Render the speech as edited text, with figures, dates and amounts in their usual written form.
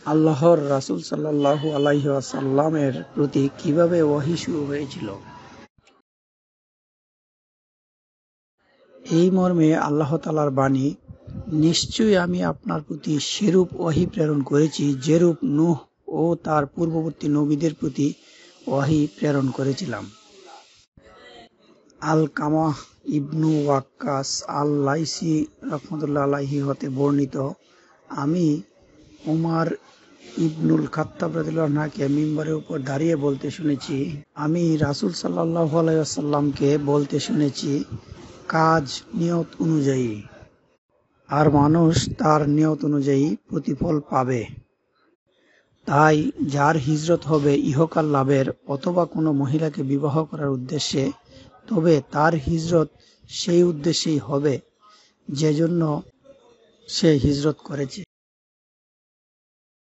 আল্লাহর রাসূল সাল্লাল্লাহু আলাইহি ওয়াসাল্লামের প্রতি কিভাবে ওহী শুরু হয়েছিল। এই মর্মে আল্লাহ তাআলার বাণী, নিশ্চয়ই আমি আপনার প্রতি সেরূপ ওহী প্রেরণ করেছি যেরূপ নূহ ও তার পূর্ববর্তী নবীদের প্রতি ওহী প্রেরণ করেছিলাম। আলকামাহ ইবনু ওয়াক্কাস আল-লাইসি রাহমাতুল্লাহ আলাইহি হতে বর্ণিত, আমি উমর ইবনুল খাত্তাব রাদিয়াল্লাহু আনহুকে মিম্বরের উপর দাঁড়িয়ে বলতে শুনেছি, আমি রাসূল সাল্লাল্লাহু আলাইহি ওয়াসাল্লামকে বলতে শুনেছি, কাজ নিয়ত অনুযায়ী, আর মানুষ তার নিয়ত অনুযায়ী প্রতিফল পাবে। তাই যার হিজরত হবে ইহকাল লাভের অথবা কোনো মহিলাকে বিবাহ করার উদ্দেশ্যে, তবে তার হিজরত সেই উদ্দেশ্যেই হবে যে জন্য সে হিজরত করেছে।